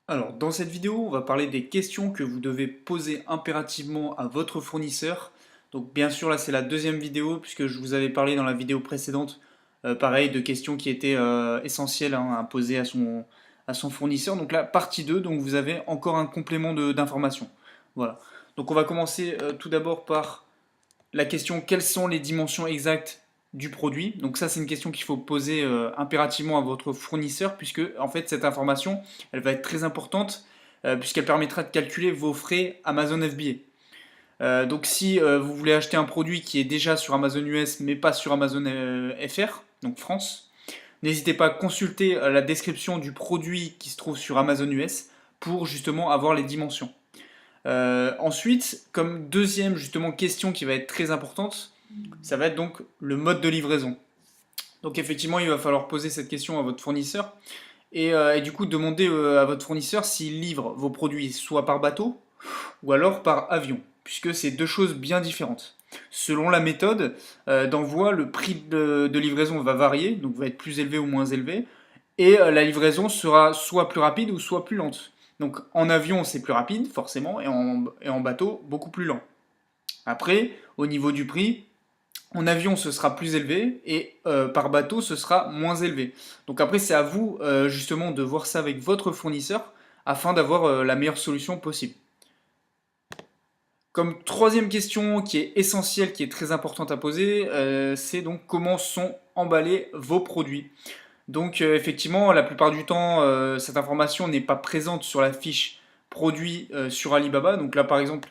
Alors, dans cette vidéo, on va parler des questions que vous devez poser impérativement à votre fournisseur. Donc, bien sûr, là, c'est la deuxième vidéo, puisque je vous avais parlé dans la vidéo précédente, pareil, de questions qui étaient essentielles hein, à poser à son fournisseur. Donc là, partie 2, donc vous avez encore un complément d'informations. Voilà. Donc, on va commencer tout d'abord par la question quelles sont les dimensions exactes du produit. Donc ça, c'est une question qu'il faut poser impérativement à votre fournisseur, puisque en fait, cette information, elle va être très importante, puisqu'elle permettra de calculer vos frais Amazon FBA. Donc si vous voulez acheter un produit qui est déjà sur Amazon US, mais pas sur Amazon FR, donc France, n'hésitez pas à consulter la description du produit qui se trouve sur Amazon US pour justement avoir les dimensions. Ensuite, comme deuxième justement question qui va être très importante, ça va être donc le mode de livraison. Donc effectivement, il va falloir poser cette question à votre fournisseur et du coup demander à votre fournisseur s'il livre vos produits soit par bateau ou alors par avion, puisque c'est deux choses bien différentes. Selon la méthode d'envoi, le prix de livraison va varier, donc va être plus élevé ou moins élevé, et la livraison sera soit plus rapide ou soit plus lente. Donc en avion c'est plus rapide forcément et en bateau beaucoup plus lent. Après, au niveau du prix, en avion ce sera plus élevé et par bateau ce sera moins élevé. Donc après c'est à vous justement de voir ça avec votre fournisseur afin d'avoir la meilleure solution possible. Comme troisième question qui est essentielle, qui est très importante à poser, c'est donc comment sont emballés vos produits. Donc effectivement, la plupart du temps, cette information n'est pas présente sur la fiche produit sur Alibaba. Donc là, par exemple,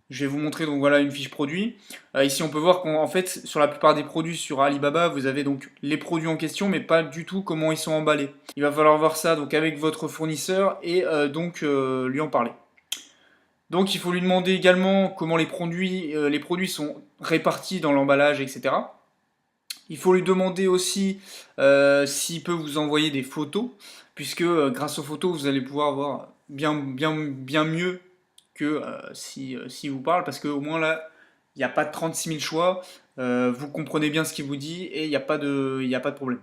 je vais vous montrer donc voilà une fiche produit. Ici, on peut voir qu'en fait, sur la plupart des produits sur Alibaba, vous avez donc les produits en question, mais pas du tout comment ils sont emballés. Il va falloir voir ça donc avec votre fournisseur et donc lui en parler. Donc il faut lui demander également comment les produits sont répartis dans l'emballage, etc. Il faut lui demander aussi s'il peut vous envoyer des photos, puisque grâce aux photos, vous allez pouvoir voir bien mieux que si vous parle, parce qu'au moins là, il n'y a pas de 36 000 choix, vous comprenez bien ce qu'il vous dit et il y a pas de problème.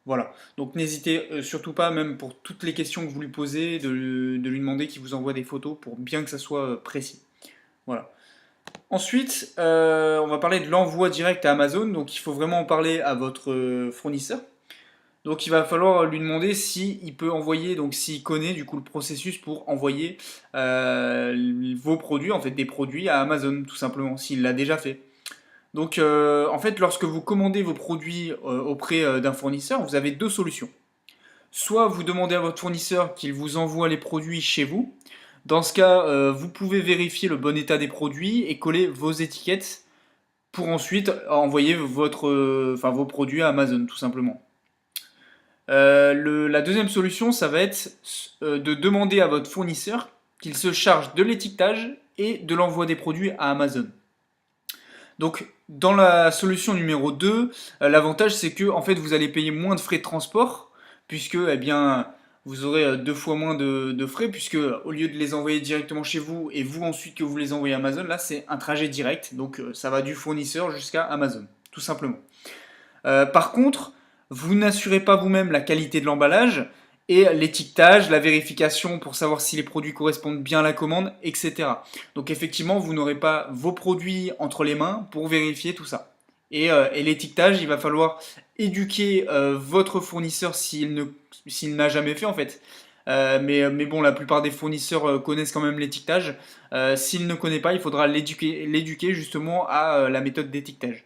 Voilà, donc n'hésitez surtout pas, même pour toutes les questions que vous lui posez, de lui demander qu'il vous envoie des photos pour bien que ça soit précis. Voilà. Ensuite, on va parler de l'envoi direct à Amazon. Donc, il faut vraiment en parler à votre fournisseur. Donc, il va falloir lui demander s'il peut envoyer, donc s'il connaît du coup le processus pour envoyer vos produits, en fait des produits à Amazon, tout simplement, s'il l'a déjà fait. Donc, en fait, lorsque vous commandez vos produits auprès d'un fournisseur, vous avez deux solutions. Soit vous demandez à votre fournisseur qu'il vous envoie les produits chez vous. Dans ce cas, vous pouvez vérifier le bon état des produits et coller vos étiquettes pour ensuite envoyer vos produits à Amazon, tout simplement. La deuxième solution, ça va être de demander à votre fournisseur qu'il se charge de l'étiquetage et de l'envoi des produits à Amazon. Donc, dans la solution numéro 2, l'avantage c'est que en fait, vous allez payer moins de frais de transport, puisque eh bien, vous aurez deux fois moins de frais, puisque au lieu de les envoyer directement chez vous et vous ensuite que vous les envoyez à Amazon, là c'est un trajet direct, donc ça va du fournisseur jusqu'à Amazon, tout simplement. Par contre, vous n'assurez pas vous-même la qualité de l'emballage et l'étiquetage, la vérification pour savoir si les produits correspondent bien à la commande, etc. Donc effectivement, vous n'aurez pas vos produits entre les mains pour vérifier tout ça. Et l'étiquetage, il va falloir éduquer votre fournisseur s'il n'a jamais fait en fait. Mais bon, la plupart des fournisseurs connaissent quand même l'étiquetage. S'il ne connaît pas, il faudra l'éduquer justement à la méthode d'étiquetage.